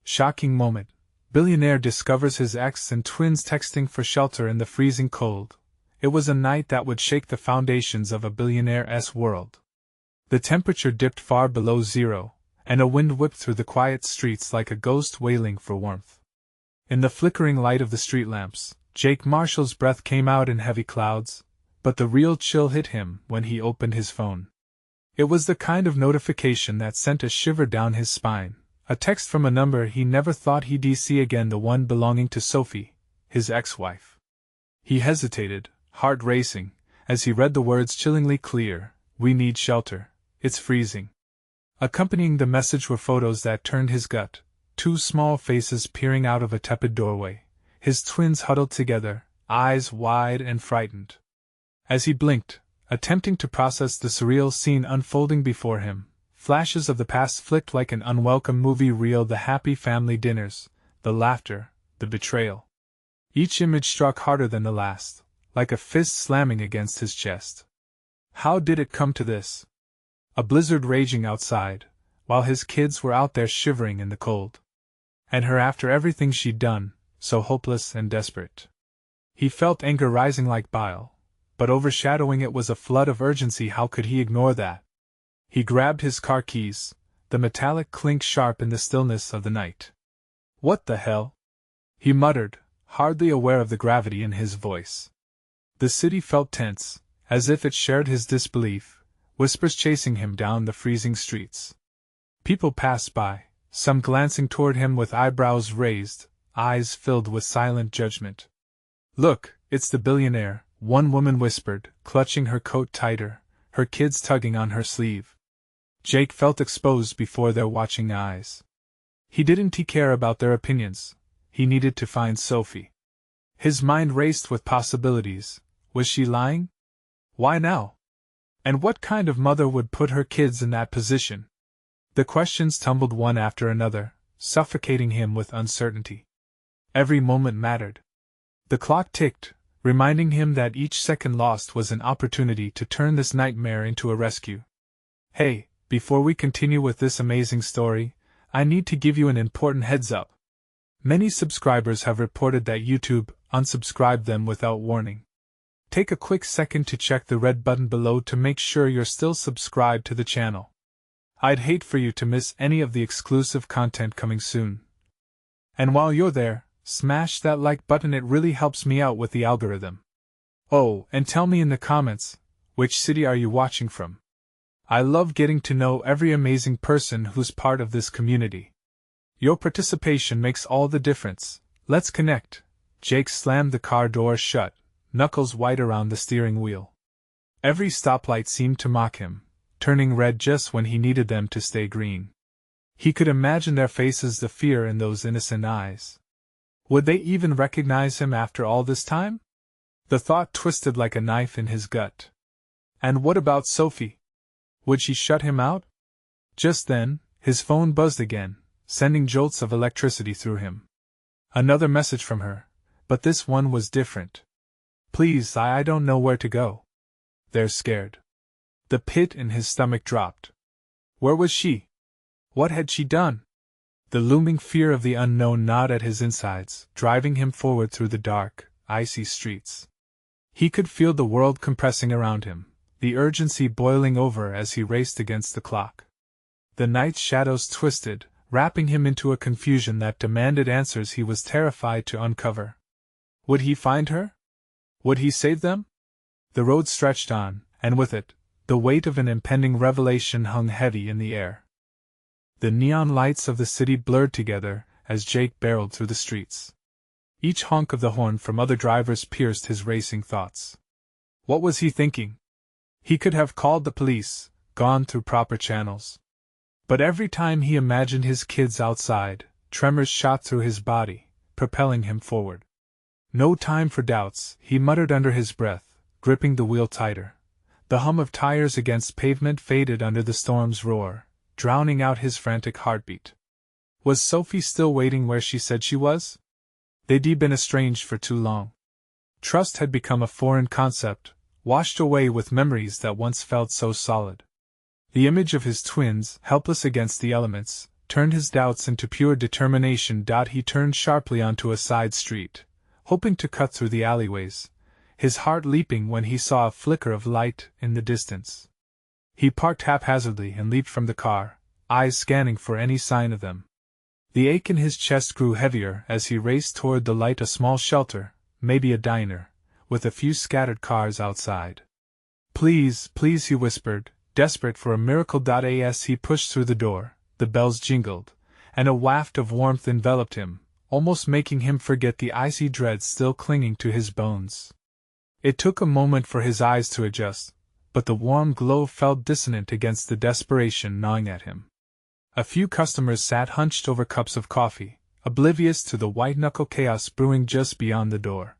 Shocking moment. Billionaire discovers his ex and twins texting for shelter in the freezing cold. It was a night that would shake the foundations of a billionaire's world. The temperature dipped far below zero, and a wind whipped through the quiet streets like a ghost wailing for warmth. In the flickering light of the street lamps, Jake Marshall's breath came out in heavy clouds, but the real chill hit him when he opened his phone. It was the kind of notification that sent a shiver down his spine, a text from a number he never thought he'd see again, the one belonging to Sophie, his ex-wife. He hesitated, heart racing, as he read the words chillingly clear, "We need shelter, it's freezing." Accompanying the message were photos that turned his gut, two small faces peering out of a tepid doorway, his twins huddled together, eyes wide and frightened. As he blinked, attempting to process the surreal scene unfolding before him, flashes of the past flicked like an unwelcome movie reel: the happy family dinners, the laughter, the betrayal. Each image struck harder than the last, like a fist slamming against his chest. How did it come to this? A blizzard raging outside, while his kids were out there shivering in the cold. And her after everything she'd done, so hopeless and desperate. He felt anger rising like bile, but overshadowing it was a flood of urgency. How could he ignore that? He grabbed his car keys, the metallic clink sharp in the stillness of the night. "What the hell?" he muttered, hardly aware of the gravity in his voice. The city felt tense, as if it shared his disbelief, whispers chasing him down the freezing streets. People passed by, some glancing toward him with eyebrows raised, eyes filled with silent judgment. "Look, it's the billionaire," one woman whispered, clutching her coat tighter, her kids tugging on her sleeve. Jake felt exposed before their watching eyes. He didn't care about their opinions. He needed to find Sophie. His mind raced with possibilities. Was she lying? Why now? And what kind of mother would put her kids in that position? The questions tumbled one after another, suffocating him with uncertainty. Every moment mattered. The clock ticked, reminding him that each second lost was an opportunity to turn this nightmare into a rescue. Hey, before we continue with this amazing story, I need to give you an important heads up. Many subscribers have reported that YouTube unsubscribed them without warning. Take a quick second to check the red button below to make sure you're still subscribed to the channel. I'd hate for you to miss any of the exclusive content coming soon. And while you're there, smash that like button, it really helps me out with the algorithm. Oh, and tell me in the comments, which city are you watching from? I love getting to know every amazing person who's part of this community. Your participation makes all the difference. Let's connect. Jake slammed the car door shut, knuckles white around the steering wheel. Every stoplight seemed to mock him, turning red just when he needed them to stay green. He could imagine their faces, the fear in those innocent eyes. Would they even recognize him after all this time? The thought twisted like a knife in his gut. And what about Sophie? Would she shut him out? Just then, his phone buzzed again, sending jolts of electricity through him. Another message from her, but this one was different. "Please, I don't know where to go." They're scared. The pit in his stomach dropped. Where was she? What had she done? The looming fear of the unknown gnawed at his insides, driving him forward through the dark, icy streets. He could feel the world compressing around him, the urgency boiling over as he raced against the clock. The night's shadows twisted, wrapping him into a confusion that demanded answers he was terrified to uncover. Would he find her? Would he save them? The road stretched on, and with it, the weight of an impending revelation hung heavy in the air. The neon lights of the city blurred together as Jake barreled through the streets. Each honk of the horn from other drivers pierced his racing thoughts. What was he thinking? He could have called the police, gone through proper channels. But every time he imagined his kids outside, tremors shot through his body, propelling him forward. No time for doubts, he muttered under his breath, gripping the wheel tighter. The hum of tires against pavement faded under the storm's roar, drowning out his frantic heartbeat. Was Sophie still waiting where she said she was? They'd been estranged for too long. Trust had become a foreign concept, washed away with memories that once felt so solid. The image of his twins, helpless against the elements, turned his doubts into pure determination. He turned sharply onto a side street, hoping to cut through the alleyways, his heart leaping when he saw a flicker of light in the distance. He parked haphazardly and leaped from the car, eyes scanning for any sign of them. The ache in his chest grew heavier as he raced toward the light. A small shelter, maybe a diner, with a few scattered cars outside. Please, please, he whispered, desperate for a miracle. As he pushed through the door, the bells jingled, and a waft of warmth enveloped him, almost making him forget the icy dread still clinging to his bones. It took a moment for his eyes to adjust, but the warm glow felt dissonant against the desperation gnawing at him. A few customers sat hunched over cups of coffee, oblivious to the white-knuckle chaos brewing just beyond the door.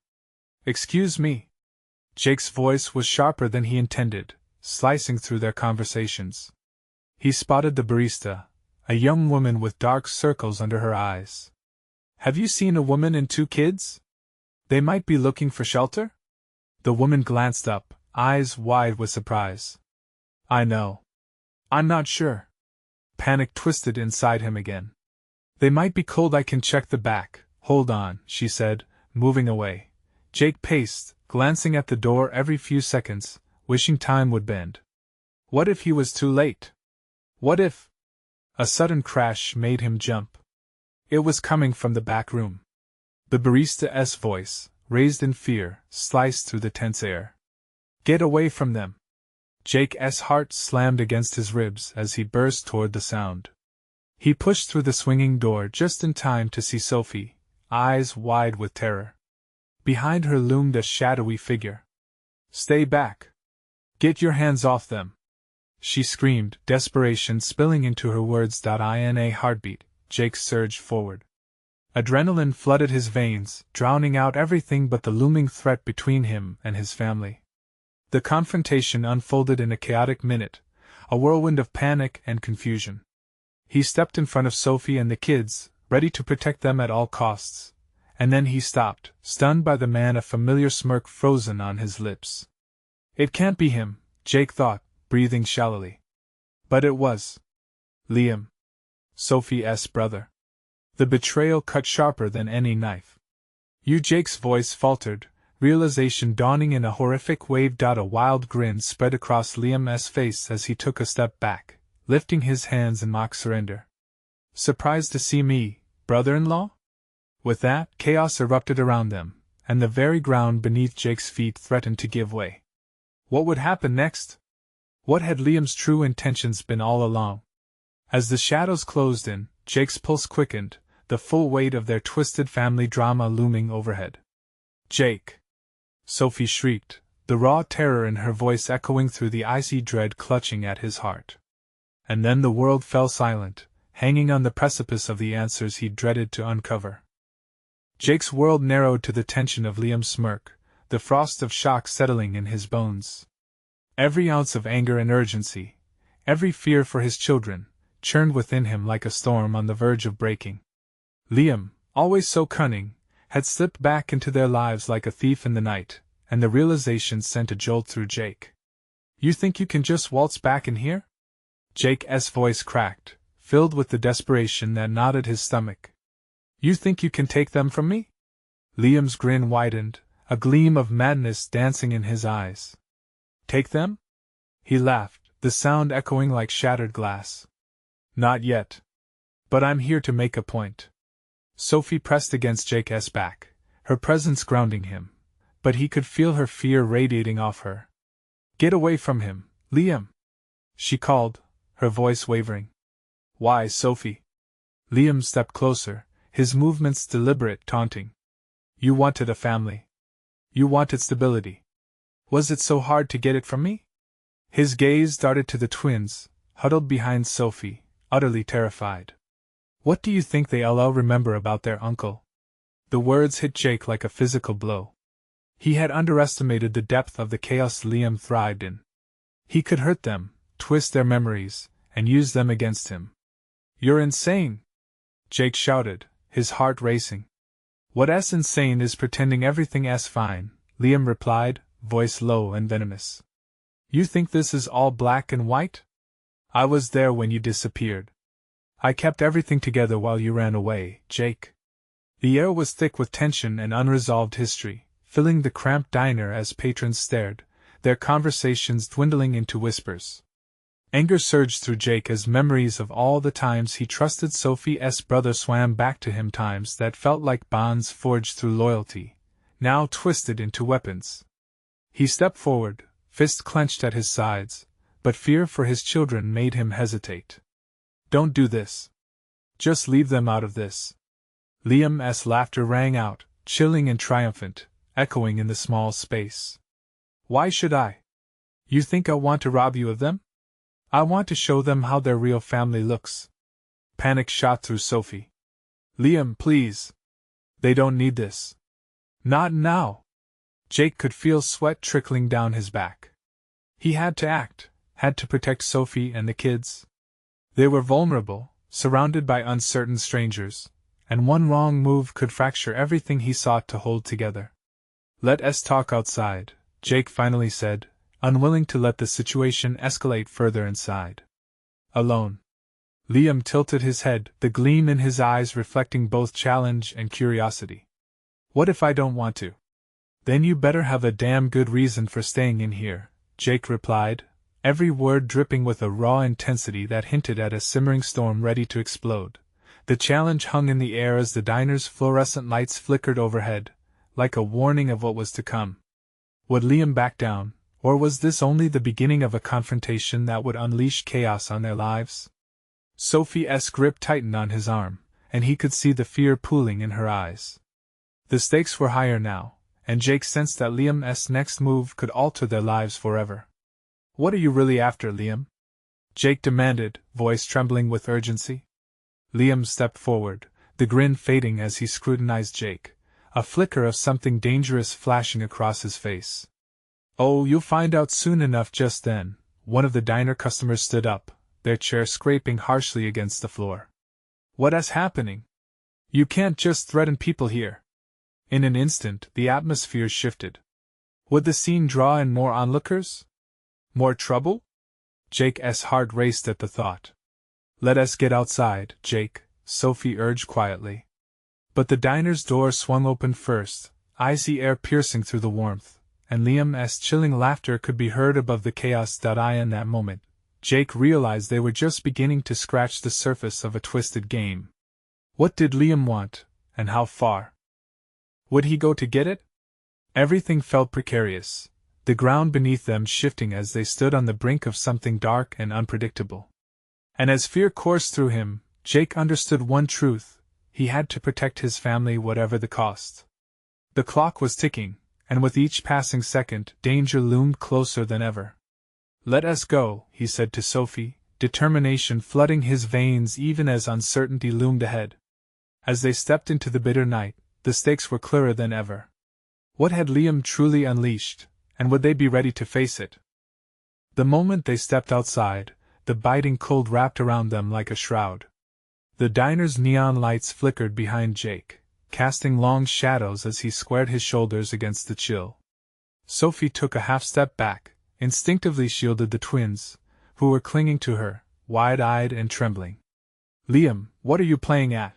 "Excuse me." Jake's voice was sharper than he intended, slicing through their conversations. He spotted the barista, a young woman with dark circles under her eyes. "Have you seen a woman and 2 kids? They might be looking for shelter?" The woman glanced up, eyes wide with surprise. "I know. I'm not sure." Panic twisted inside him again. "They might be cold. I can check the back. Hold on," she said, moving away. Jake paced, glancing at the door every few seconds, wishing time would bend. What if he was too late? What if... A sudden crash made him jump. It was coming from the back room. The barista's voice, raised in fear, sliced through the tense air. "Get away from them!" Jake's heart slammed against his ribs as he burst toward the sound. He pushed through the swinging door just in time to see Sophie, eyes wide with terror. Behind her loomed a shadowy figure. "Stay back! Get your hands off them!" she screamed, desperation spilling into her words. In a heartbeat, Jake surged forward. Adrenaline flooded his veins, drowning out everything but the looming threat between him and his family. The confrontation unfolded in a chaotic minute, a whirlwind of panic and confusion. He stepped in front of Sophie and the kids, ready to protect them at all costs, and then he stopped, stunned by the man, a familiar smirk frozen on his lips. It can't be him, Jake thought, breathing shallowly. But it was. Liam. Sophie's brother. The betrayal cut sharper than any knife. "You," Jake's voice faltered, realization dawning in a horrific wave. A wild grin spread across Liam's face as he took a step back, lifting his hands in mock surrender. "Surprised to see me, brother-in-law?" With that, chaos erupted around them, and the very ground beneath Jake's feet threatened to give way. What would happen next? What had Liam's true intentions been all along? As the shadows closed in, Jake's pulse quickened, the full weight of their twisted family drama looming overhead. "Jake!" Sophie shrieked, the raw terror in her voice echoing through the icy dread clutching at his heart. And then the world fell silent, hanging on the precipice of the answers he dreaded to uncover. Jake's world narrowed to the tension of Liam's smirk, the frost of shock settling in his bones. Every ounce of anger and urgency, every fear for his children, churned within him like a storm on the verge of breaking. Liam, always so cunning, had slipped back into their lives like a thief in the night, and the realization sent a jolt through Jake. "You think you can just waltz back in here?" Jake's voice cracked, filled with the desperation that knotted his stomach. "You think you can take them from me?" Liam's grin widened, a gleam of madness dancing in his eyes. "Take them?" He laughed, the sound echoing like shattered glass. "Not yet. But I'm here to make a point." Sophie pressed against Jake's back, her presence grounding him, but he could feel her fear radiating off her. "Get away from him, Liam!" she called, her voice wavering. "Why, Sophie?" Liam stepped closer, his movements deliberate, taunting. "You wanted a family. You wanted stability. Was it so hard to get it from me?" His gaze darted to the twins, huddled behind Sophie, utterly terrified. "What do you think they'll remember about their uncle?" The words hit Jake like a physical blow. He had underestimated the depth of the chaos Liam thrived in. He could hurt them, twist their memories, and use them against him. "You're insane!" Jake shouted, his heart racing. "What's insane is pretending everything's fine," Liam replied, voice low and venomous. "You think this is all black and white? I was there when you disappeared. I kept everything together while you ran away, Jake. The air was thick with tension and unresolved history, filling the cramped diner as patrons stared, their conversations dwindling into whispers. Anger surged through Jake as memories of all the times he trusted Sophie's brother swam back to him, times that felt like bonds forged through loyalty, now twisted into weapons. He stepped forward, fists clenched at his sides, but fear for his children made him hesitate. Don't do this. Just leave them out of this. Liam's laughter rang out, chilling and triumphant, echoing in the small space. Why should I? You think I want to rob you of them? I want to show them how their real family looks. Panic shot through Sophie. Liam, please. They don't need this. Not now. Jake could feel sweat trickling down his back. He had to act, had to protect Sophie and the kids. They were vulnerable, surrounded by uncertain strangers, and one wrong move could fracture everything he sought to hold together. Let us talk outside, Jake finally said, unwilling to let the situation escalate further inside. Alone. Liam tilted his head, the gleam in his eyes reflecting both challenge and curiosity. What if I don't want to? Then you better have a damn good reason for staying in here, Jake replied, every word dripping with a raw intensity that hinted at a simmering storm ready to explode. The challenge hung in the air as the diner's fluorescent lights flickered overhead, like a warning of what was to come. Would Liam back down, or was this only the beginning of a confrontation that would unleash chaos on their lives? Sophie's grip tightened on his arm, and he could see the fear pooling in her eyes. The stakes were higher now, and Jake sensed that Liam's next move could alter their lives forever. What are you really after, Liam? Jake demanded, voice trembling with urgency. Liam stepped forward, the grin fading as he scrutinized Jake, a flicker of something dangerous flashing across his face. Oh, you'll find out soon enough. Just then, one of the diner customers stood up, their chair scraping harshly against the floor. What's happening? You can't just threaten people here. In an instant, the atmosphere shifted. Would the scene draw in more onlookers? More trouble? Jake's heart raced at the thought. Let us get outside, Jake, Sophie urged quietly. But the diner's door swung open first, icy air piercing through the warmth, and Liam's chilling laughter could be heard above the chaos. In that moment, Jake realized they were just beginning to scratch the surface of a twisted game. What did Liam want, and how far? Would he go to get it? Everything felt precarious, the ground beneath them shifting as they stood on the brink of something dark and unpredictable. And as fear coursed through him, Jake understood one truth: he had to protect his family whatever the cost. The clock was ticking, and with each passing second, danger loomed closer than ever. Let us go, he said to Sophie, determination flooding his veins even as uncertainty loomed ahead. As they stepped into the bitter night, the stakes were clearer than ever. What had Liam truly unleashed, and would they be ready to face it? The moment they stepped outside, the biting cold wrapped around them like a shroud. The diner's neon lights flickered behind Jake, casting long shadows as he squared his shoulders against the chill. Sophie took a half-step back, instinctively shielded the twins, who were clinging to her, wide-eyed and trembling. Liam, what are you playing at?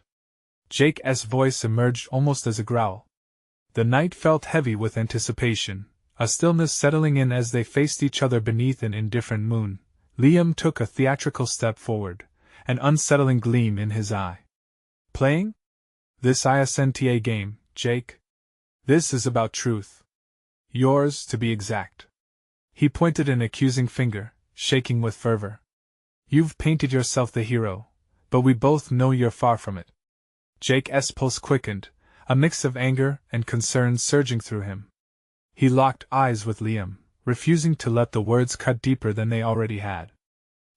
Jake's voice emerged almost as a growl. The night felt heavy with anticipation, a stillness settling in as they faced each other beneath an indifferent moon. Liam took a theatrical step forward, an unsettling gleam in his eye. Playing? This isn't game, Jake. This is about truth. Yours, to be exact. He pointed an accusing finger, shaking with fervor. You've painted yourself the hero, but we both know you're far from it. Jake's pulse quickened, a mix of anger and concern surging through him. He locked eyes with Liam, refusing to let the words cut deeper than they already had.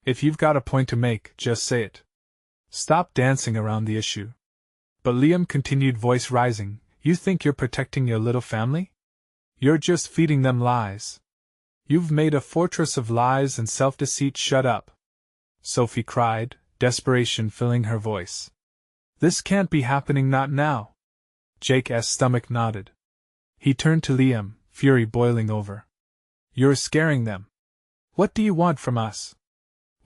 If you've got a point to make, just say it. Stop dancing around the issue. But Liam continued, voice rising, you think you're protecting your little family? You're just feeding them lies. You've made a fortress of lies and self-deceit. Shut up, Sophie cried, desperation filling her voice. This can't be happening, not now. Jake's stomach nodded. He turned to Liam, fury boiling over. You're scaring them. What do you want from us?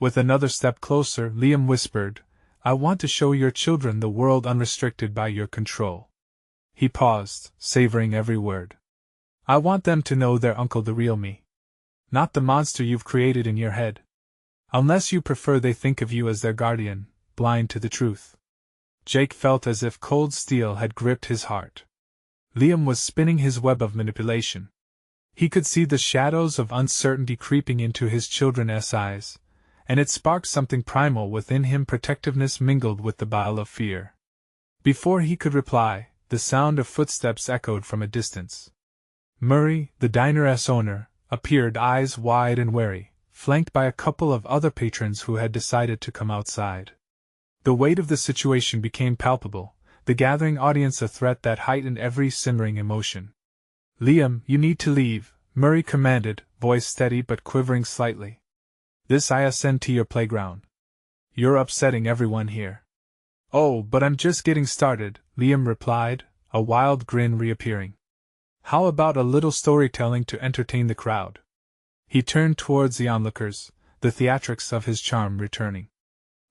With another step closer, Liam whispered, I want to show your children the world unrestricted by your control. He paused, savoring every word. I want them to know their uncle the real me. Not the monster you've created in your head. Unless you prefer they think of you as their guardian, blind to the truth. Jake felt as if cold steel had gripped his heart. Liam was spinning his web of manipulation. He could see the shadows of uncertainty creeping into his children's eyes, and it sparked something primal within him. Protectiveness mingled with the bile of fear. Before he could reply, the sound of footsteps echoed from a distance. Murray, the diner's owner, appeared, eyes wide and wary, flanked by a couple of other patrons who had decided to come outside. The weight of the situation became palpable, the gathering audience a threat that heightened every simmering emotion. Liam, you need to leave, Murray commanded, voice steady but quivering slightly. This I send to your playground. You're upsetting everyone here. Oh, but I'm just getting started, Liam replied, a wild grin reappearing. How about a little storytelling to entertain the crowd? He turned towards the onlookers, the theatrics of his charm returning.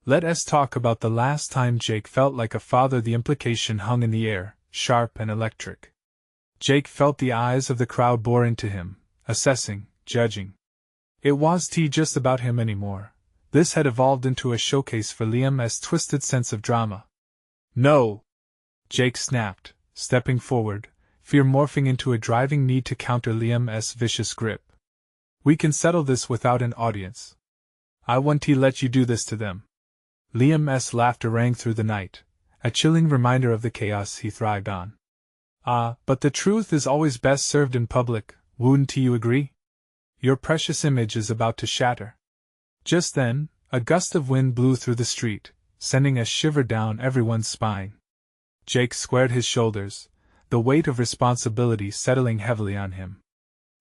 Let us talk about the last time Jake felt like a father. The implication hung in the air, sharp and electric. Jake felt the eyes of the crowd bore into him, assessing, judging. It wasn't just about him anymore. This had evolved into a showcase for Liam's twisted sense of drama. No! Jake snapped, stepping forward, fear morphing into a driving need to counter Liam's vicious grip. We can settle this without an audience. I won't let you do this to them. Liam's laughter rang through the night, a chilling reminder of the chaos he thrived on. But the truth is always best served in public, wouldn't you agree? Your precious image is about to shatter. Just then, a gust of wind blew through the street, sending a shiver down everyone's spine. Jake squared his shoulders, the weight of responsibility settling heavily on him.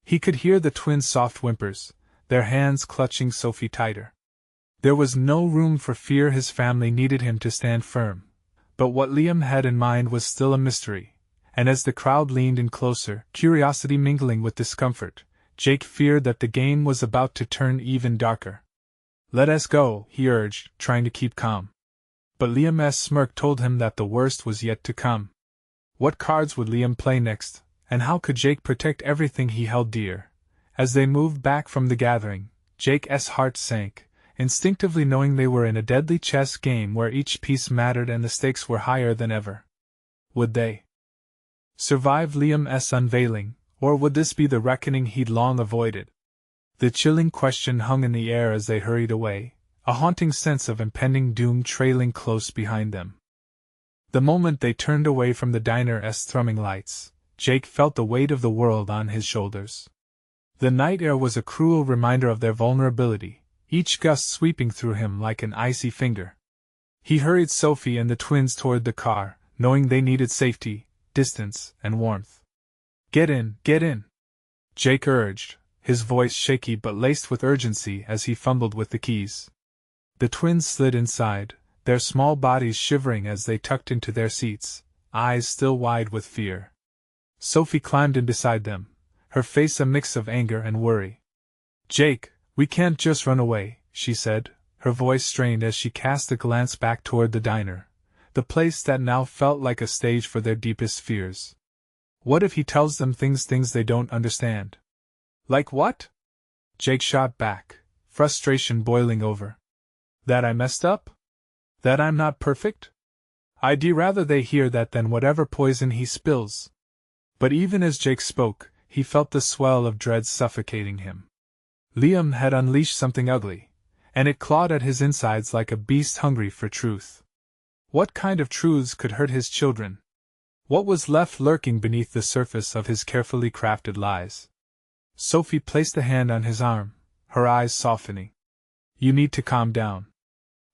He could hear the twins' soft whimpers, their hands clutching Sophie tighter. There was no room for fear. His family needed him to stand firm. But what Liam had in mind was still a mystery, and as the crowd leaned in closer, curiosity mingling with discomfort, Jake feared that the game was about to turn even darker. Let us go, he urged, trying to keep calm. But Liam's smirk told him that the worst was yet to come. What cards would Liam play next, and how could Jake protect everything he held dear? As they moved back from the gathering, Jake's heart sank, instinctively knowing they were in a deadly chess game where each piece mattered and the stakes were higher than ever. Would they survive Liam's unveiling, or would this be the reckoning he'd long avoided? The chilling question hung in the air as they hurried away, a haunting sense of impending doom trailing close behind them. The moment they turned away from the diner's thrumming lights, Jake felt the weight of the world on his shoulders. The night air was a cruel reminder of their vulnerability, each gust sweeping through him like an icy finger. He hurried Sophie and the twins toward the car, knowing they needed safety, distance, and warmth. Get in, Jake urged, his voice shaky but laced with urgency as he fumbled with the keys. The twins slid inside, their small bodies shivering as they tucked into their seats, eyes still wide with fear. Sophie climbed in beside them, her face a mix of anger and worry. Jake, we can't just run away, she said, her voice strained as she cast a glance back toward the diner, the place that now felt like a stage for their deepest fears. What if he tells them things they don't understand? Like what? Jake shot back, frustration boiling over. That I messed up? That I'm not perfect? I'd rather they hear that than whatever poison he spills. But even as Jake spoke, he felt the swell of dread suffocating him. Liam had unleashed something ugly, and it clawed at his insides like a beast hungry for truth. What kind of truths could hurt his children? What was left lurking beneath the surface of his carefully crafted lies? Sophie placed a hand on his arm, her eyes softening. You need to calm down.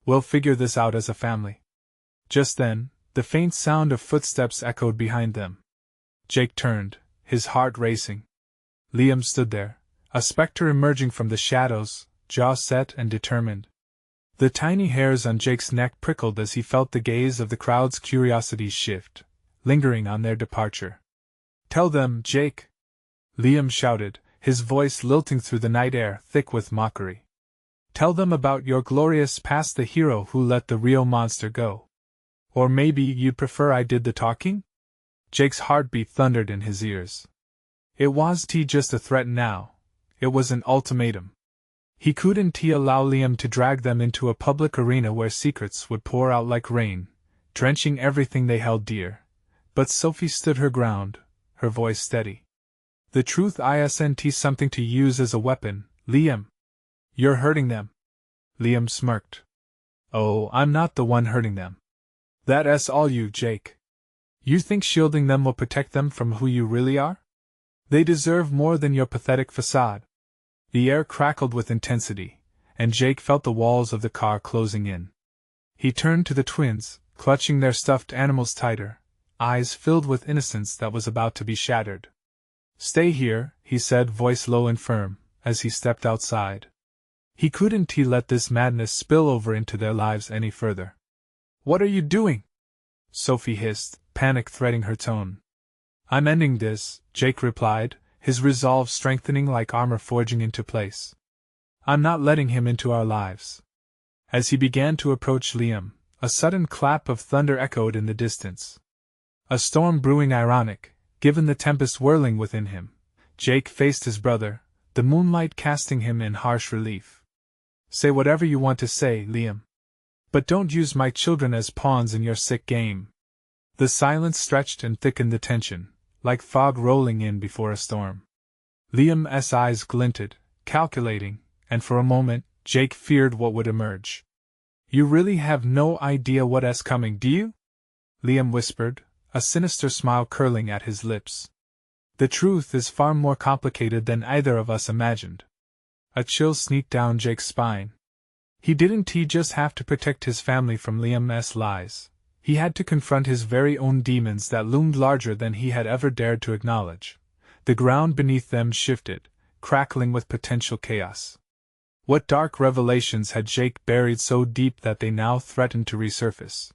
We'll figure this out as a family. Just then, the faint sound of footsteps echoed behind them. Jake turned, his heart racing. Liam stood there, a specter emerging from the shadows, jaw set and determined. The tiny hairs on Jake's neck prickled as he felt the gaze of the crowd's curiosity shift, lingering on their departure. Tell them, Jake! Liam shouted, his voice lilting through the night air thick with mockery. Tell them about your glorious past, the hero who let the real monster go. Or maybe you'd prefer I did the talking? Jake's heartbeat thundered in his ears. It wasn't just a threat now, it was an ultimatum. He couldn't allow Liam to drag them into a public arena where secrets would pour out like rain, drenching everything they held dear. But Sophie stood her ground, her voice steady. The truth isn't something to use as a weapon, Liam. You're hurting them. Liam smirked. Oh, I'm not the one hurting them. That's all you, Jake. You think shielding them will protect them from who you really are? They deserve more than your pathetic facade. The air crackled with intensity, and Jake felt the walls of the car closing in. He turned to the twins, clutching their stuffed animals tighter, eyes filled with innocence that was about to be shattered. Stay here, he said, voice low and firm, as he stepped outside. He couldn't let this madness spill over into their lives any further. What are you doing? Sophie hissed, panic threading her tone. I'm ending this, Jake replied, his resolve strengthening like armor forging into place. I'm not letting him into our lives. As he began to approach Liam, a sudden clap of thunder echoed in the distance. A storm brewing, ironic, given the tempest whirling within him. Jake faced his brother, the moonlight casting him in harsh relief. Say whatever you want to say, Liam. But don't use my children as pawns in your sick game. The silence stretched and thickened the tension, like fog rolling in before a storm. Liam's eyes glinted, calculating, and for a moment, Jake feared what would emerge. You really have no idea what's coming, do you? Liam whispered, a sinister smile curling at his lips. The truth is far more complicated than either of us imagined. A chill sneaked down Jake's spine. He didn't just have to protect his family from Liam's lies. He had to confront his very own demons that loomed larger than he had ever dared to acknowledge. The ground beneath them shifted, crackling with potential chaos. What dark revelations had Jake buried so deep that they now threatened to resurface?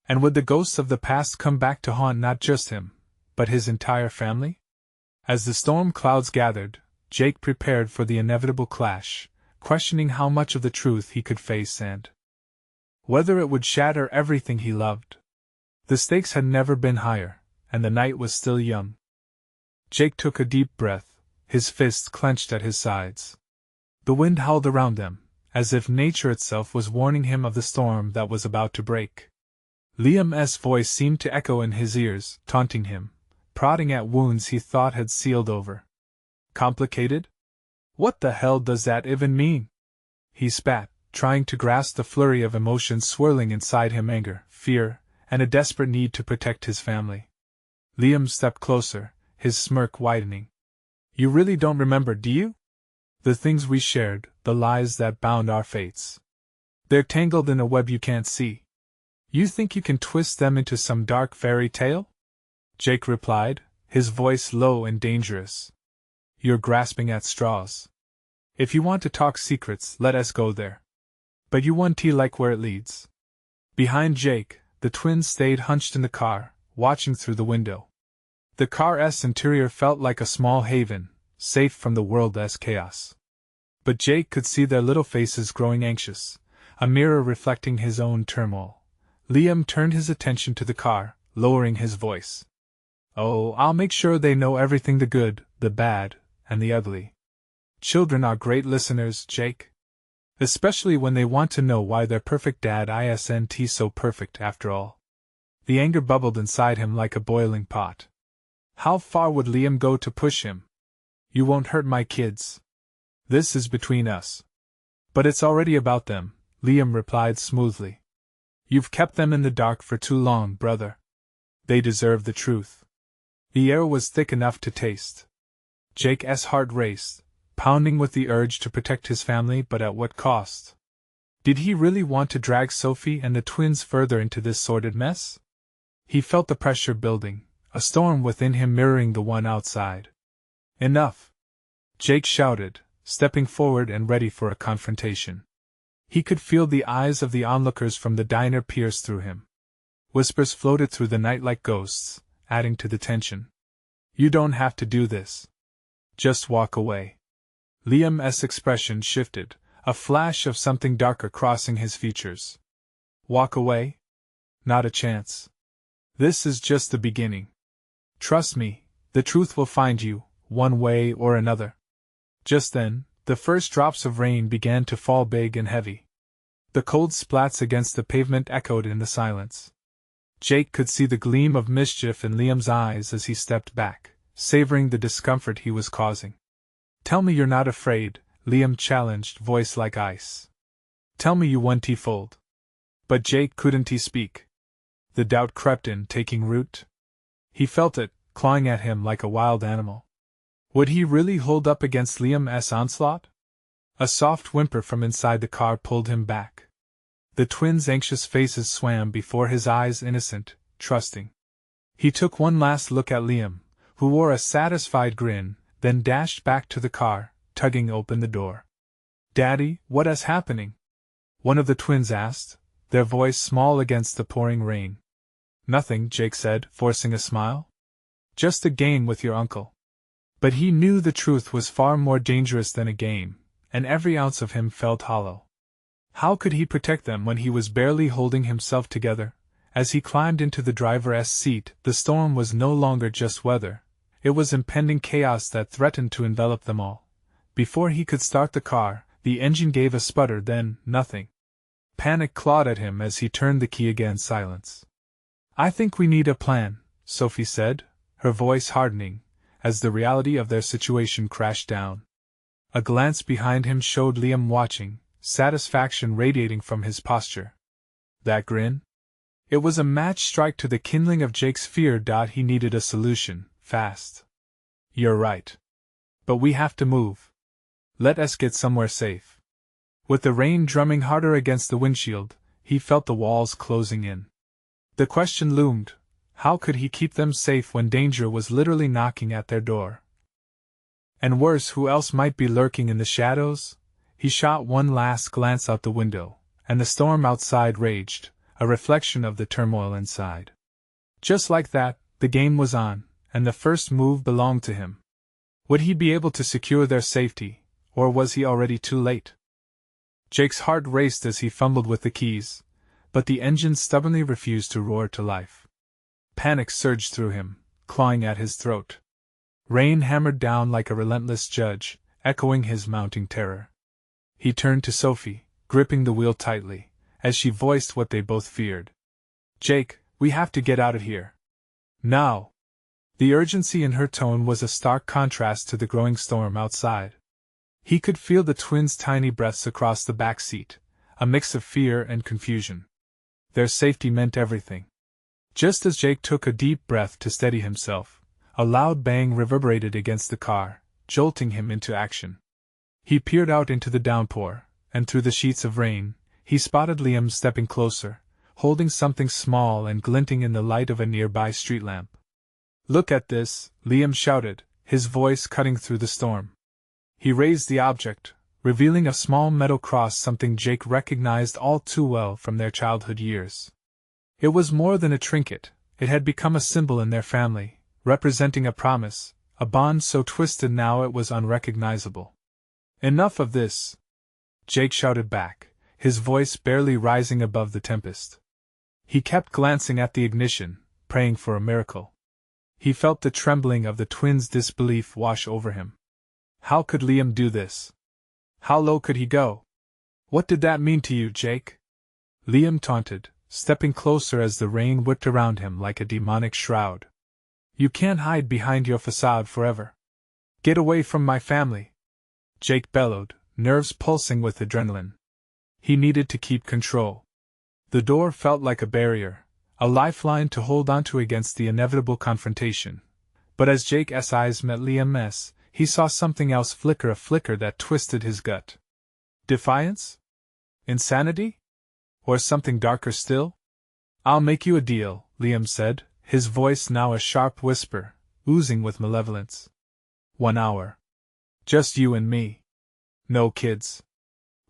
And would the ghosts of the past come back to haunt not just him, but his entire family? As the storm clouds gathered, Jake prepared for the inevitable clash, questioning how much of the truth he could face and whether it would shatter everything he loved. The stakes had never been higher, and the night was still young. Jake took a deep breath, his fists clenched at his sides. The wind howled around them, as if nature itself was warning him of the storm that was about to break. Liam's voice seemed to echo in his ears, taunting him, prodding at wounds he thought had sealed over. Complicated? What the hell does that even mean? He spat, trying to grasp the flurry of emotions swirling inside him: anger, fear, and a desperate need to protect his family. Liam stepped closer, his smirk widening. You really don't remember, do you? The things we shared, the lies that bound our fates. They're tangled in a web you can't see. You think you can twist them into some dark fairy tale? Jake replied, his voice low and dangerous. You're grasping at straws. If you want to talk secrets, let us go there. But you won't like where it leads. Behind Jake, the twins stayed hunched in the car, watching through the window. The car's interior felt like a small haven, safe from the world's chaos. But Jake could see their little faces growing anxious, a mirror reflecting his own turmoil. Liam turned his attention to the car, lowering his voice. Oh, I'll make sure they know everything, the good, the bad, and the ugly. Children are great listeners, Jake. Especially when they want to know why their perfect dad isn't so perfect after all. The anger bubbled inside him like a boiling pot. How far would Liam go to push him? You won't hurt my kids. This is between us. But it's already about them, Liam replied smoothly. You've kept them in the dark for too long, brother. They deserve the truth. The air was thick enough to taste. Jake's heart raced, pounding with the urge to protect his family, but at what cost? Did he really want to drag Sophie and the twins further into this sordid mess? He felt the pressure building, a storm within him mirroring the one outside. Enough! Jake shouted, stepping forward and ready for a confrontation. He could feel the eyes of the onlookers from the diner pierce through him. Whispers floated through the night like ghosts, adding to the tension. You don't have to do this. Just walk away. Liam's expression shifted, a flash of something darker crossing his features. Walk away? Not a chance. This is just the beginning. Trust me, the truth will find you, one way or another. Just then, the first drops of rain began to fall big and heavy. The cold splats against the pavement echoed in the silence. Jake could see the gleam of mischief in Liam's eyes as he stepped back, savoring the discomfort he was causing. Tell me you're not afraid, Liam challenged, voice like ice. Tell me you won't fold. But Jake couldn't speak. The doubt crept in, taking root. He felt it, clawing at him like a wild animal. Would he really hold up against Liam's onslaught? A soft whimper from inside the car pulled him back. The twins' anxious faces swam before his eyes, innocent, trusting. He took one last look at Liam, who wore a satisfied grin, then dashed back to the car, tugging open the door. Daddy, what is happening? One of the twins asked, their voice small against the pouring rain. Nothing, Jake said, forcing a smile. Just a game with your uncle. But he knew the truth was far more dangerous than a game, and every ounce of him felt hollow. How could he protect them when he was barely holding himself together? As he climbed into the driver's seat, the storm was no longer just weather. It was impending chaos that threatened to envelop them all. Before he could start the car, the engine gave a sputter, then nothing. Panic clawed at him as he turned the key again. Silence. I think we need a plan, Sophie said, her voice hardening, as the reality of their situation crashed down. A glance behind him showed Liam watching, satisfaction radiating from his posture. That grin? It was a match strike to the kindling of Jake's fear. He needed a solution, fast. You're right. But we have to move. Let us get somewhere safe. With the rain drumming harder against the windshield, he felt the walls closing in. The question loomed, how could he keep them safe when danger was literally knocking at their door? And worse, who else might be lurking in the shadows? He shot one last glance out the window, and the storm outside raged, a reflection of the turmoil inside. Just like that, the game was on, and the first move belonged to him. Would he be able to secure their safety, or was he already too late? Jake's heart raced as he fumbled with the keys, but the engine stubbornly refused to roar to life. Panic surged through him, clawing at his throat. Rain hammered down like a relentless judge, echoing his mounting terror. He turned to Sophie, gripping the wheel tightly, as she voiced what they both feared. Jake, we have to get out of here. Now! The urgency in her tone was a stark contrast to the growing storm outside. He could feel the twins' tiny breaths across the back seat, a mix of fear and confusion. Their safety meant everything. Just as Jake took a deep breath to steady himself, a loud bang reverberated against the car, jolting him into action. He peered out into the downpour, and through the sheets of rain, he spotted Liam stepping closer, holding something small and glinting in the light of a nearby street lamp. Look at this, Liam shouted, his voice cutting through the storm. He raised the object, revealing a small metal cross, something Jake recognized all too well from their childhood years. It was more than a trinket, it had become a symbol in their family, representing a promise, a bond so twisted now it was unrecognizable. Enough of this! Jake shouted back, his voice barely rising above the tempest. He kept glancing at the ignition, praying for a miracle. He felt the trembling of the twins' disbelief wash over him. How could Liam do this? How low could he go? What did that mean to you, Jake? Liam taunted, stepping closer as the rain whipped around him like a demonic shroud. You can't hide behind your facade forever. Get away from my family! Jake bellowed, nerves pulsing with adrenaline. He needed to keep control. The door felt like a barrier, a lifeline to hold onto against the inevitable confrontation. But as Jake's eyes met Liam's, he saw something else flicker, a flicker that twisted his gut. Defiance? Insanity? Or something darker still? I'll make you a deal, Liam said, his voice now a sharp whisper, oozing with malevolence. 1 hour. Just you and me. No kids.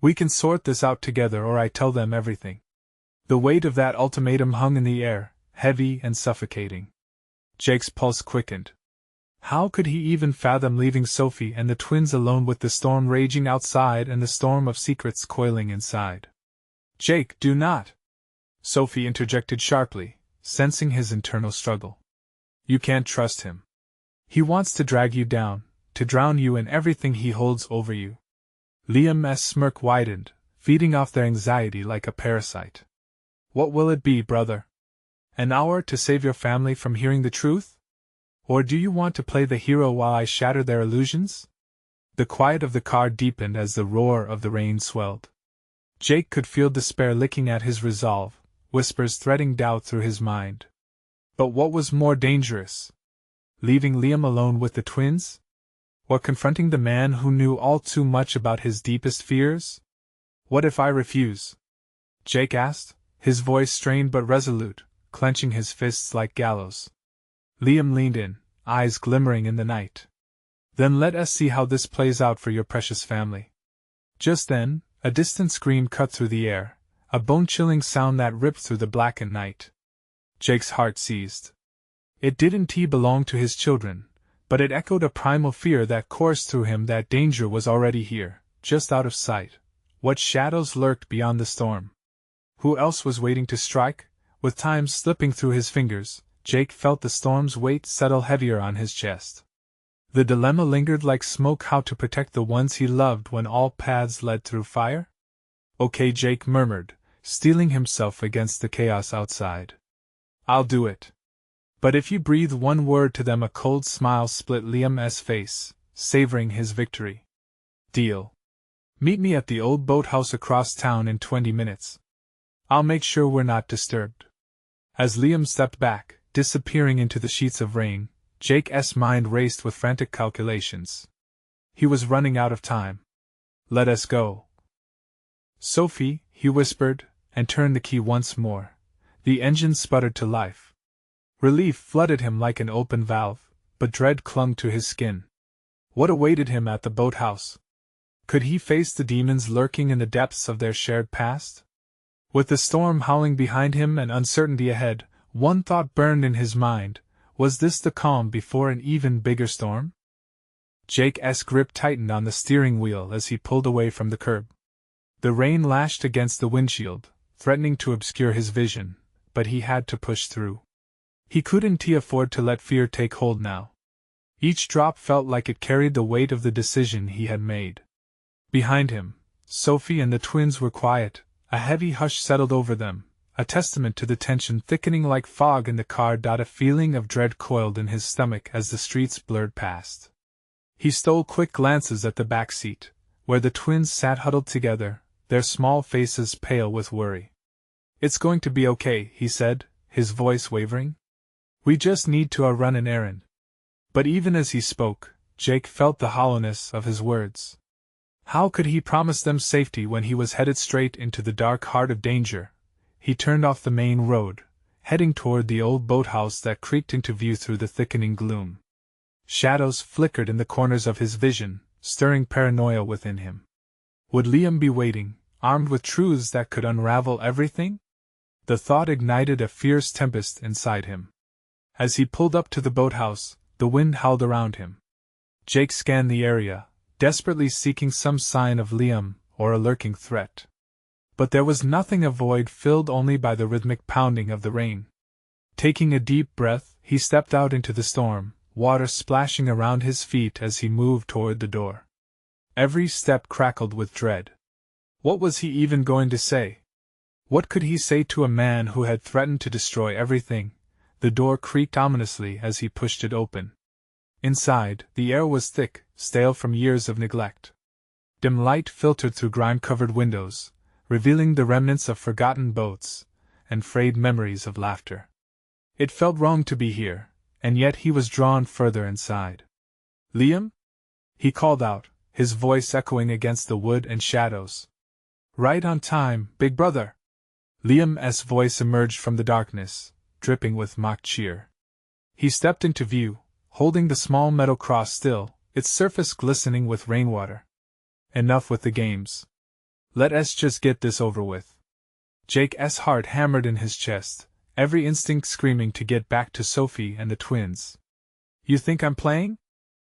We can sort this out together, or I tell them everything. The weight of that ultimatum hung in the air, heavy and suffocating. Jake's pulse quickened. How could he even fathom leaving Sophie and the twins alone with the storm raging outside and the storm of secrets coiling inside? "Jake, do not!" Sophie interjected sharply, sensing his internal struggle. "You can't trust him. He wants to drag you down, to drown you in everything he holds over you." Liam's smirk widened, feeding off their anxiety like a parasite. "What will it be, brother? An hour to save your family from hearing the truth? Or do you want to play the hero while I shatter their illusions?" The quiet of the car deepened as the roar of the rain swelled. Jake could feel despair licking at his resolve, whispers threading doubt through his mind. But what was more dangerous? Leaving Liam alone with the twins? Or confronting the man who knew all too much about his deepest fears? "What if I refuse?" Jake asked, his voice strained but resolute, clenching his fists like gallows. Liam leaned in, eyes glimmering in the night. "Then let us see how this plays out for your precious family." Just then, a distant scream cut through the air, a bone-chilling sound that ripped through the blackened night. Jake's heart seized. It didn't belong to his children, but it echoed a primal fear that coursed through him that danger was already here, just out of sight. What shadows lurked beyond the storm? Who else was waiting to strike? With time slipping through his fingers, Jake felt the storm's weight settle heavier on his chest. The dilemma lingered like smoke: how to protect the ones he loved when all paths led through fire? "Okay," Jake murmured, steeling himself against the chaos outside. "I'll do it. But if you breathe one word to them..." A cold smile split Liam's face, savoring his victory. "Deal. Meet me at the old boathouse across town in 20 minutes. I'll make sure we're not disturbed." As Liam stepped back, disappearing into the sheets of rain, Jake's mind raced with frantic calculations. He was running out of time. "Let us go." "Sophie," he whispered, and turned the key once more. The engine sputtered to life. Relief flooded him like an open valve, but dread clung to his skin. What awaited him at the boathouse? Could he face the demons lurking in the depths of their shared past? With the storm howling behind him and uncertainty ahead, one thought burned in his mind: was this the calm before an even bigger storm? Jake's grip tightened on the steering wheel as he pulled away from the curb. The rain lashed against the windshield, threatening to obscure his vision, but he had to push through. He couldn't afford to let fear take hold now. Each drop felt like it carried the weight of the decision he had made. Behind him, Sophie and the twins were quiet. A heavy hush settled over them, a testament to the tension thickening like fog in the car. A feeling of dread coiled in his stomach as the streets blurred past. He stole quick glances at the back seat, where the twins sat huddled together, their small faces pale with worry. "It's going to be okay," he said, his voice wavering. "We just need to run an errand." But even as he spoke, Jake felt the hollowness of his words. How could he promise them safety when he was headed straight into the dark heart of danger? He turned off the main road, heading toward the old boathouse that creaked into view through the thickening gloom. Shadows flickered in the corners of his vision, stirring paranoia within him. Would Liam be waiting, armed with truths that could unravel everything? The thought ignited a fierce tempest inside him. As he pulled up to the boathouse, the wind howled around him. Jake scanned the area, desperately seeking some sign of Liam or a lurking threat. But there was nothing, a void filled only by the rhythmic pounding of the rain. Taking a deep breath, he stepped out into the storm, water splashing around his feet as he moved toward the door. Every step crackled with dread. What was he even going to say? What could he say to a man who had threatened to destroy everything? The door creaked ominously as he pushed it open. Inside, the air was thick, stale from years of neglect. Dim light filtered through grime-covered windows, revealing the remnants of forgotten boats and frayed memories of laughter. It felt wrong to be here, and yet he was drawn further inside. "Liam?" he called out, his voice echoing against the wood and shadows. "Right on time, big brother." Liam's voice emerged from the darkness, dripping with mock cheer. He stepped into view, holding the small metal cross still, its surface glistening with rainwater. "Enough with the games. Let us just get this over with." Jake's heart hammered in his chest, every instinct screaming to get back to Sophie and the twins. "You think I'm playing?"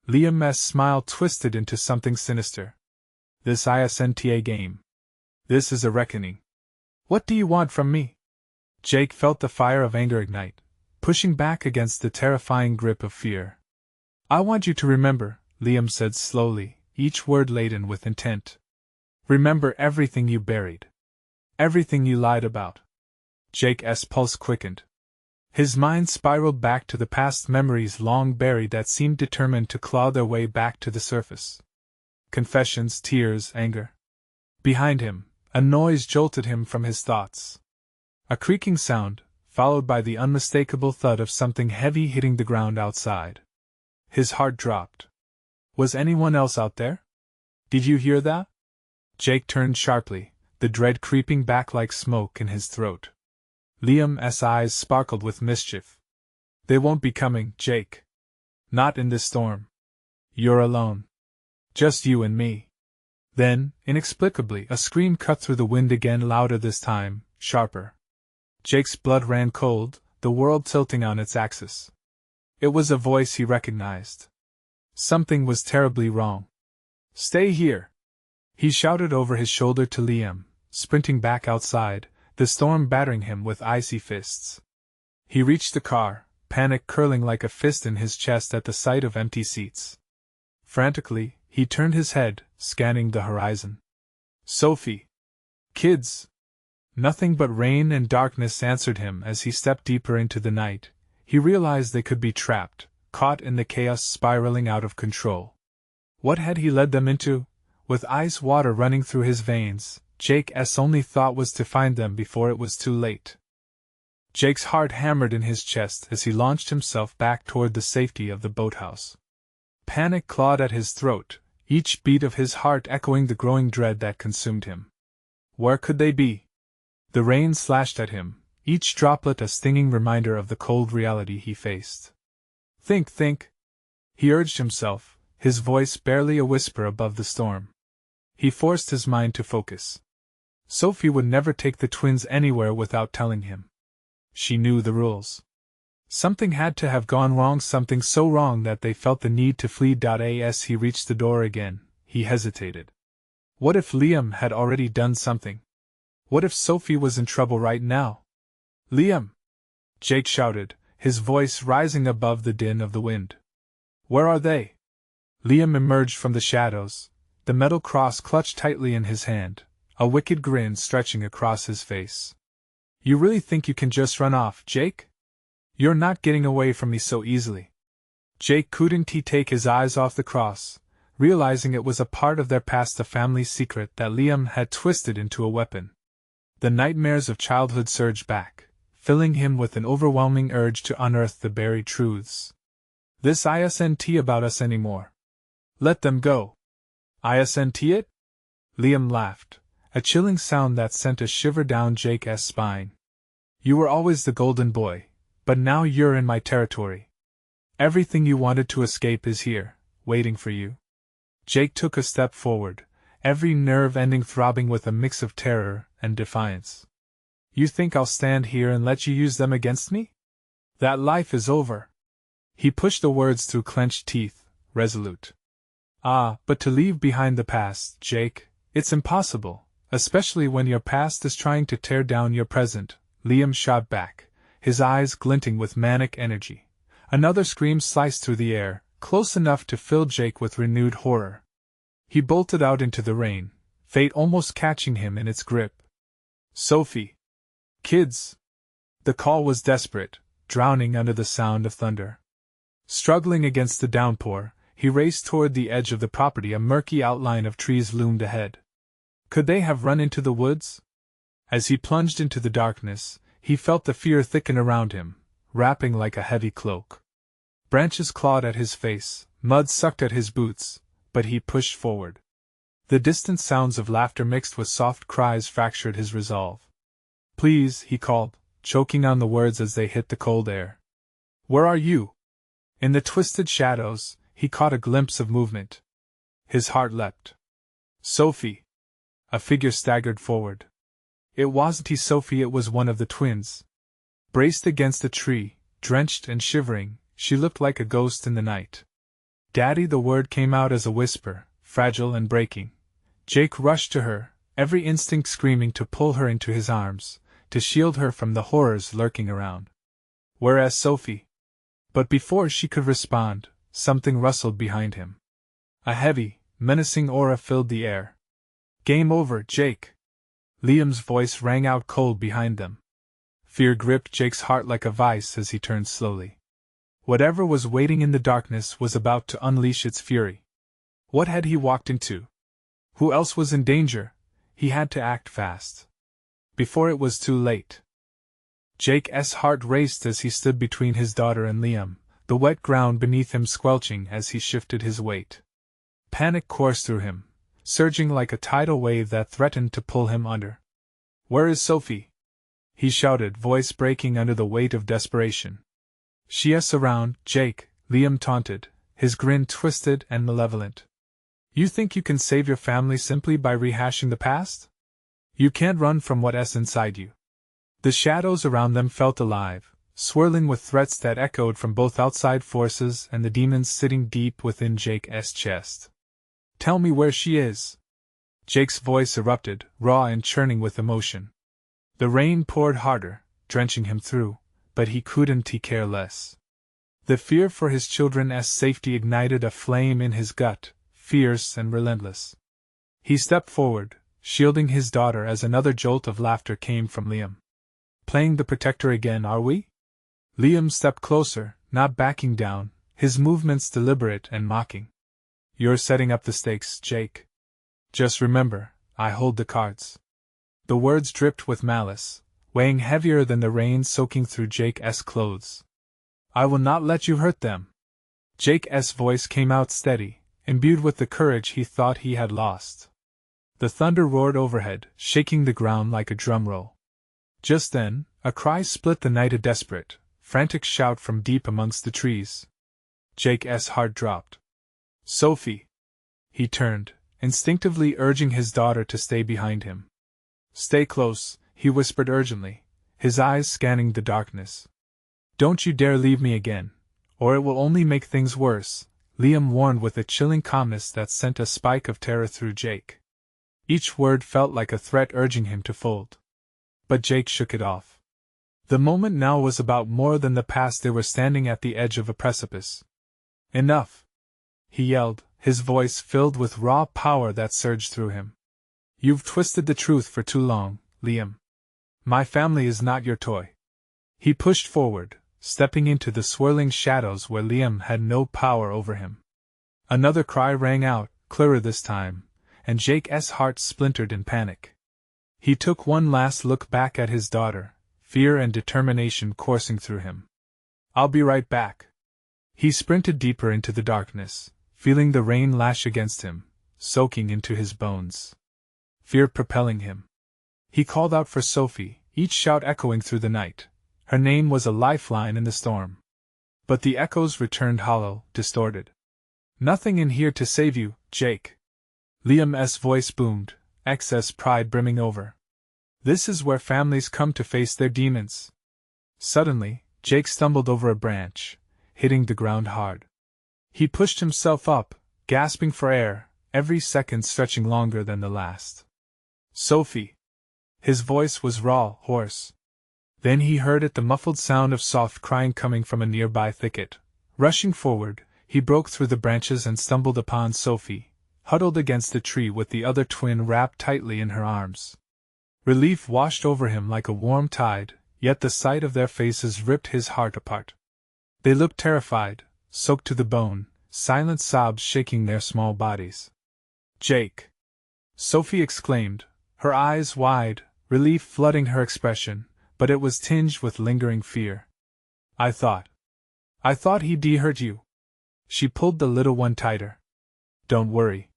Liam's smile twisted into something sinister. This isn't a game. This is a reckoning. What do you want from me? Jake felt the fire of anger ignite, pushing back against the terrifying grip of fear. I want you to remember, Liam said slowly, each word laden with intent. Remember everything you buried. Everything you lied about. Jake's pulse quickened. His mind spiraled back to the past memories long buried that seemed determined to claw their way back to the surface. Confessions, tears, anger. Behind him, a noise jolted him from his thoughts. A creaking sound, followed by the unmistakable thud of something heavy hitting the ground outside. His heart dropped. Was anyone else out there? Did you hear that? Jake turned sharply, the dread creeping back like smoke in his throat. Liam's eyes sparkled with mischief. They won't be coming, Jake. Not in this storm. You're alone. Just you and me. Then, inexplicably, a scream cut through the wind again, louder this time, sharper. Jake's blood ran cold, the world tilting on its axis. It was a voice he recognized. Something was terribly wrong. Stay here! He shouted over his shoulder to Liam, sprinting back outside, the storm battering him with icy fists. He reached the car, panic curling like a fist in his chest at the sight of empty seats. Frantically, he turned his head, scanning the horizon. Sophie! Kids! Nothing but rain and darkness answered him as he stepped deeper into the night. He realized they could be trapped, caught in the chaos spiraling out of control. What had he led them into? With ice water running through his veins, Jake's only thought was to find them before it was too late. Jake's heart hammered in his chest as he launched himself back toward the safety of the boathouse. Panic clawed at his throat, each beat of his heart echoing the growing dread that consumed him. Where could they be? The rain slashed at him, each droplet a stinging reminder of the cold reality he faced. Think, he urged himself, his voice barely a whisper above the storm. He forced his mind to focus. Sophie would never take the twins anywhere without telling him. She knew the rules. Something had to have gone wrong, something so wrong that they felt the need to flee. As he reached the door again, he hesitated. What if Liam had already done something? What if Sophie was in trouble right now? Liam! Jake shouted, his voice rising above the din of the wind. Where are they? Liam emerged from the shadows, the metal cross clutched tightly in his hand, a wicked grin stretching across his face. You really think you can just run off, Jake? You're not getting away from me so easily. Jake couldn't take his eyes off the cross, realizing it was a part of their past, a family secret that Liam had twisted into a weapon. The nightmares of childhood surged back, filling him with an overwhelming urge to unearth the buried truths. This isn't about us anymore. Let them go. Isn't it? Liam laughed, a chilling sound that sent a shiver down Jake's spine. You were always the golden boy, but now you're in my territory. Everything you wanted to escape is here, waiting for you. Jake took a step forward, every nerve ending throbbing with a mix of terror and defiance. You think I'll stand here and let you use them against me? That life is over. He pushed the words through clenched teeth, resolute. But to leave behind the past, Jake, it's impossible, especially when your past is trying to tear down your present, Liam shot back, his eyes glinting with manic energy. Another scream sliced through the air, close enough to fill Jake with renewed horror. He bolted out into the rain, fate almost catching him in its grip. Sophie! Kids! The call was desperate, drowning under the sound of thunder. Struggling against the downpour, he raced toward the edge of the property. A murky outline of trees loomed ahead. Could they have run into the woods? As he plunged into the darkness, he felt the fear thicken around him, wrapping like a heavy cloak. Branches clawed at his face, mud sucked at his boots, but he pushed forward. The distant sounds of laughter mixed with soft cries fractured his resolve. Please, he called, choking on the words as they hit the cold air. Where are you? In the twisted shadows, he caught a glimpse of movement. His heart leapt. Sophie! A figure staggered forward. It wasn't Sophie, it was one of the twins. Braced against a tree, drenched and shivering, she looked like a ghost in the night. Daddy, the word came out as a whisper, fragile and breaking. Jake rushed to her, every instinct screaming to pull her into his arms, to shield her from the horrors lurking around. Whereas Sophie. But before she could respond, something rustled behind him. A heavy, menacing aura filled the air. Game over, Jake! Liam's voice rang out cold behind them. Fear gripped Jake's heart like a vice as he turned slowly. Whatever was waiting in the darkness was about to unleash its fury. What had he walked into? Who else was in danger? He had to act fast. Before it was too late. Jake's heart raced as he stood between his daughter and Liam, the wet ground beneath him squelching as he shifted his weight. Panic coursed through him, surging like a tidal wave that threatened to pull him under. "Where is Sophie?" he shouted, voice breaking under the weight of desperation. "She's around, Jake," Liam taunted, his grin twisted and malevolent. "You think you can save your family simply by rehashing the past? You can't run from what's inside you." The shadows around them felt alive, swirling with threats that echoed from both outside forces and the demons sitting deep within Jake's chest. "Tell me where she is!" Jake's voice erupted, raw and churning with emotion. The rain poured harder, drenching him through, but he couldn't care less. The fear for his children's safety ignited a flame in his gut, fierce and relentless. He stepped forward, shielding his daughter as another jolt of laughter came from Liam. "Playing the protector again, are we?" Liam stepped closer, not backing down, his movements deliberate and mocking. "You're setting up the stakes, Jake. Just remember, I hold the cards." The words dripped with malice, weighing heavier than the rain soaking through Jake's clothes. "I will not let you hurt them." Jake's voice came out steady, imbued with the courage he thought he had lost. The thunder roared overhead, shaking the ground like a drum roll. Just then, a cry split the night, a desperate, frantic shout from deep amongst the trees. Jake's heart dropped. "Sophie!" He turned, instinctively urging his daughter to stay behind him. "Stay close," he whispered urgently, his eyes scanning the darkness. "Don't you dare leave me again, or it will only make things worse," Liam warned with a chilling calmness that sent a spike of terror through Jake. Each word felt like a threat urging him to fold. But Jake shook it off. The moment now was about more than the past. They were standing at the edge of a precipice. "Enough!" he yelled, his voice filled with raw power that surged through him. "You've twisted the truth for too long, Liam. My family is not your toy." He pushed forward, stepping into the swirling shadows where Liam had no power over him. Another cry rang out, clearer this time, and Jake's heart splintered in panic. He took one last look back at his daughter, fear and determination coursing through him. "I'll be right back." He sprinted deeper into the darkness, feeling the rain lash against him, soaking into his bones. Fear propelling him. He called out for Sophie, each shout echoing through the night. Her name was a lifeline in the storm. But the echoes returned hollow, distorted. "Nothing in here to save you, Jake." Liam's voice boomed, excess pride brimming over. "This is where families come to face their demons." Suddenly, Jake stumbled over a branch, hitting the ground hard. He pushed himself up, gasping for air, every second stretching longer than the last. "Sophie!" His voice was raw, hoarse. Then he heard the muffled sound of soft crying coming from a nearby thicket. Rushing forward, he broke through the branches and stumbled upon Sophie, huddled against the tree with the other twin wrapped tightly in her arms. Relief washed over him like a warm tide, yet the sight of their faces ripped his heart apart. They looked terrified, soaked to the bone, silent sobs shaking their small bodies. "Jake!" Sophie exclaimed, her eyes wide, relief flooding her expression, but it was tinged with lingering fear. I thought he'd hurt you." She pulled the little one tighter. "Don't worry.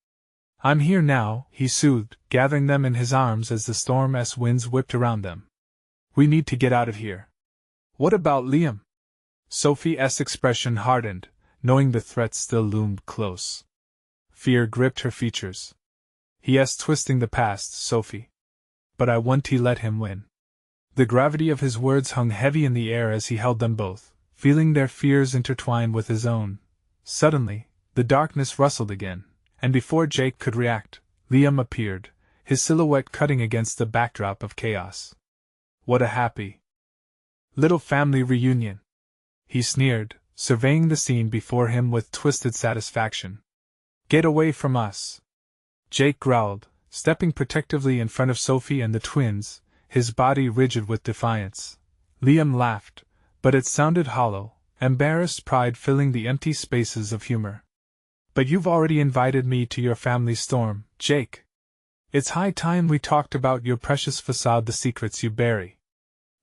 I'm here now," he soothed, gathering them in his arms as the storm's winds whipped around them. "We need to get out of here." "What about Liam?" Sophie's expression hardened, knowing the threat still loomed close. Fear gripped her features. "He's twisting the past, Sophie. But I won't let him win." The gravity of his words hung heavy in the air as he held them both, feeling their fears intertwine with his own. Suddenly, The darkness rustled again, and before Jake could react, Liam appeared, his silhouette cutting against the backdrop of chaos. What a happy little family reunion! He sneered, surveying the scene before him with twisted satisfaction. Get away from us! Jake growled, stepping protectively in front of Sophie and the twins, his body rigid with defiance. Liam laughed, but it sounded hollow, embarrassed pride filling the empty spaces of humor. But you've already invited me to your family storm, Jake. It's high time we talked about your precious facade, the secrets you bury.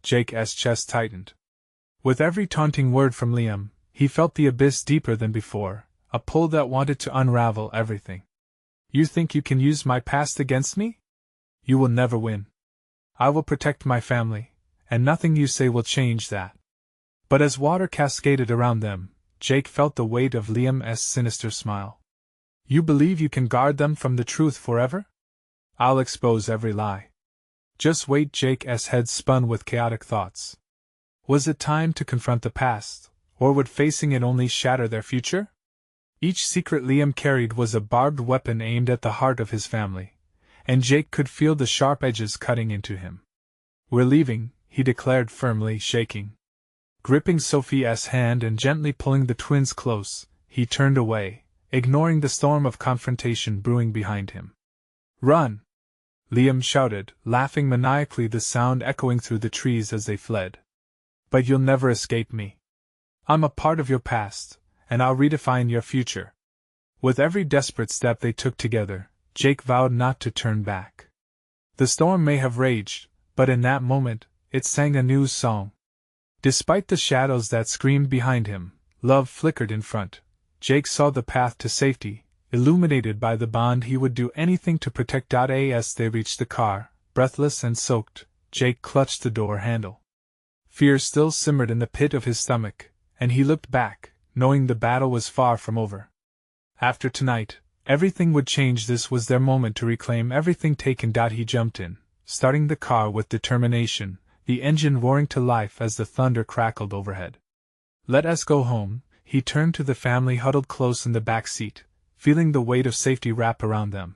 Jake's chest tightened. With every taunting word from Liam, he felt the abyss deeper than before, a pull that wanted to unravel everything. You think you can use my past against me? You will never win. I will protect my family, and nothing you say will change that. But as water cascaded around them, Jake felt the weight of Liam's sinister smile. You believe you can guard them from the truth forever? I'll expose every lie. Just wait. Jake's head spun with chaotic thoughts. Was it time to confront the past, or would facing it only shatter their future? Each secret Liam carried was a barbed weapon aimed at the heart of his family, and Jake could feel the sharp edges cutting into him. We're leaving, he declared firmly, shaking. Gripping Sophie's hand and gently pulling the twins close, he turned away, ignoring the storm of confrontation brewing behind him. Run! Liam shouted, laughing maniacally, the sound echoing through the trees as they fled. But you'll never escape me. I'm a part of your past, and I'll redefine your future. With every desperate step they took together, Jake vowed not to turn back. The storm may have raged, but in that moment, it sang a new song. Despite the shadows that screamed behind him, love flickered in front. Jake saw the path to safety, illuminated by the bond he would do anything to protect. As they reached the car, breathless and soaked, Jake clutched the door handle. Fear still simmered in the pit of his stomach, and he looked back, knowing the battle was far from over. After tonight, everything would change. This was their moment to reclaim everything taken. He jumped in, starting the car with determination, the engine roaring to life as the thunder crackled overhead. Let us go home, he turned to the family huddled close in the back seat, feeling the weight of safety wrap around them.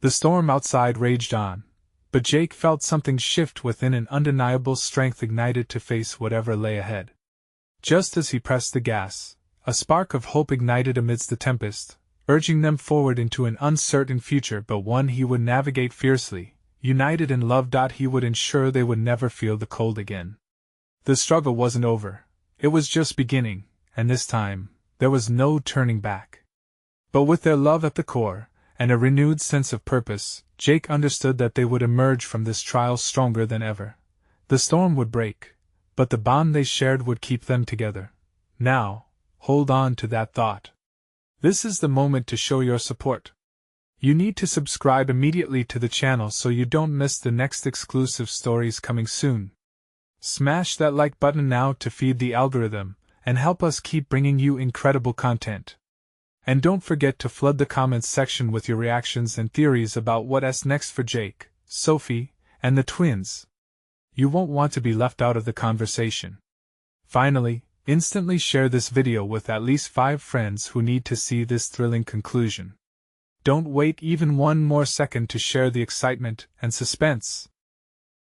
The storm outside raged on, but Jake felt something shift within, an undeniable strength ignited to face whatever lay ahead. Just as he pressed the gas, a spark of hope ignited amidst the tempest, urging them forward into an uncertain future, but one he would navigate fiercely, united in love. He would ensure they would never feel the cold again. The struggle wasn't over, it was just beginning, and this time, there was no turning back. But with their love at the core, and a renewed sense of purpose, Jake understood that they would emerge from this trial stronger than ever. The storm would break, but the bond they shared would keep them together. Now, hold on to that thought. This is the moment to show your support. You need to subscribe immediately to the channel so you don't miss the next exclusive stories coming soon. Smash that like button now to feed the algorithm, and help us keep bringing you incredible content. And don't forget to flood the comments section with your reactions and theories about what's next for Jake, Sophie, and the twins. You won't want to be left out of the conversation. Finally, instantly share this video with at least 5 friends who need to see this thrilling conclusion. Don't wait even one more second to share the excitement and suspense.